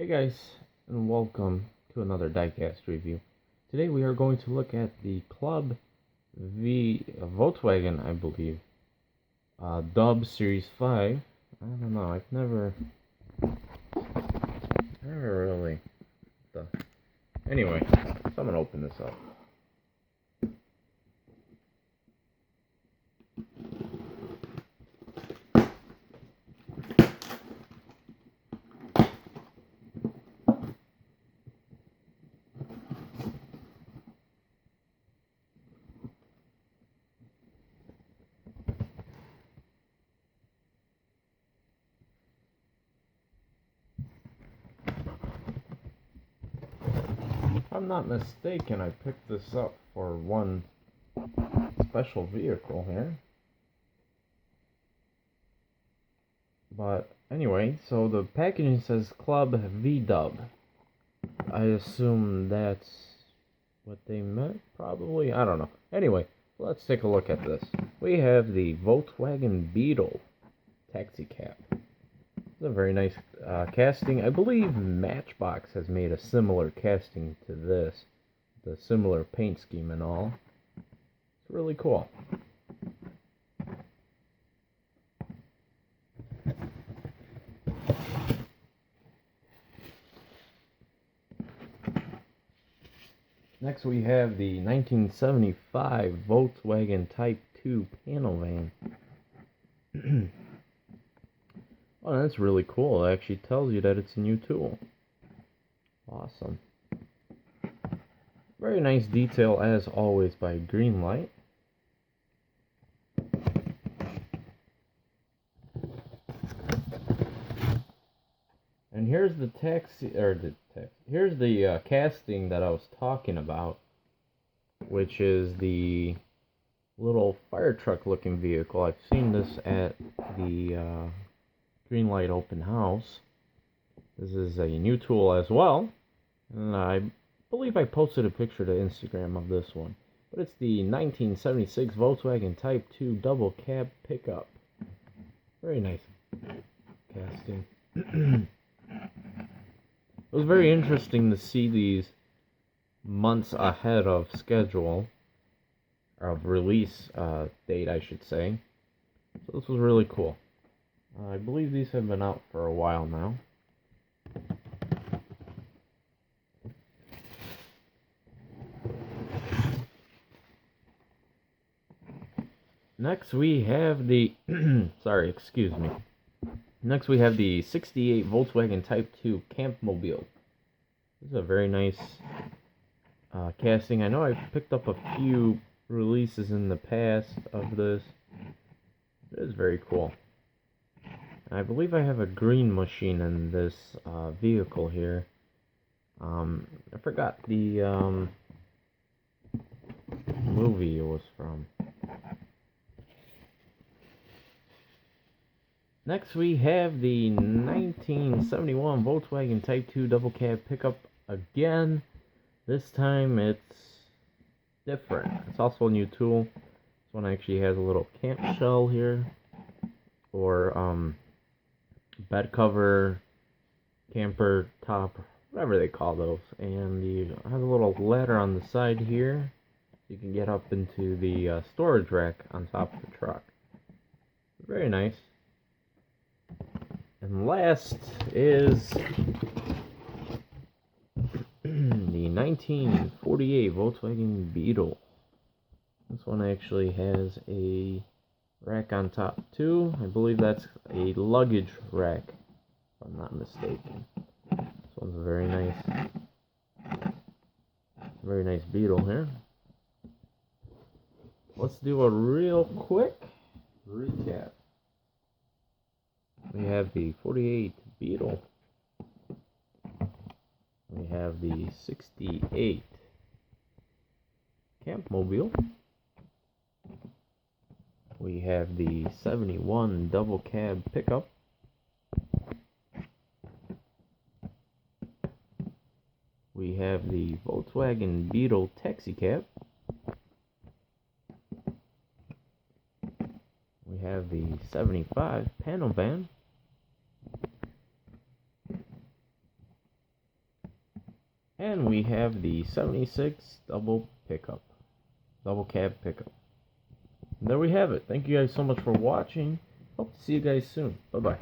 Hey guys, and welcome to another diecast review. Today we are going to look at the Club V Volkswagen, I believe, Dub Series 5. I don't know, I've never really. Anyway, so I'm gonna open this up. If I'm not mistaken, I picked this up for one special vehicle here. But anyway, so the packaging says Club Vdub. I assume that's what they meant, probably. I don't know. Anyway, let's take a look at this. We have the Volkswagen Beetle taxi cab. It's a very nice casting. I believe Matchbox has made a similar casting to this, the similar paint scheme and all. It's really cool. Next we have the 1975 Volkswagen Type 2 panel van. Oh, that's really cool. It actually tells you that it's a new tool. Awesome. Very nice detail as always by Greenlight. And here's the here's the casting that I was talking about, which is the little fire truck looking vehicle. I've seen this at the Greenlight open house. This is a new tool as well, and I believe I posted a picture to Instagram of this one. But it's the 1976 Volkswagen Type 2 double cab pickup. Very nice casting. It was very interesting to see these months ahead of schedule, of release date, I should say. So this was really cool. I believe these have been out for a while now. Next we have the Next we have the 68 Volkswagen Type 2 Campmobile. This is a very nice casting. I know I've picked up a few releases in the past of this. It is very cool. I believe I have a green machine in this vehicle here. I forgot the movie it was from. Next we have the 1971 Volkswagen Type 2 double cab pickup again. This time it's different. It's also a new tool. This one actually has a little camp shell here, or bed cover, camper top, whatever they call those. And it has a little ladder on the side here, so you can get up into the storage rack on top of the truck. Very nice. And last is the 1948 Volkswagen Beetle. This one actually has a rack on top too. I believe that's a luggage rack, if I'm not mistaken. This one's a very nice Beetle here. Let's do a real quick recap. We have the 48 Beetle. We have the 68 Campmobile. We have the 71 double cab pickup. We have the Volkswagen Beetle taxi cab. We have the 75 panel van. And we have the 76 double cab pickup. And there we have it. Thank you guys so much for watching. Hope to see you guys soon. Bye-bye.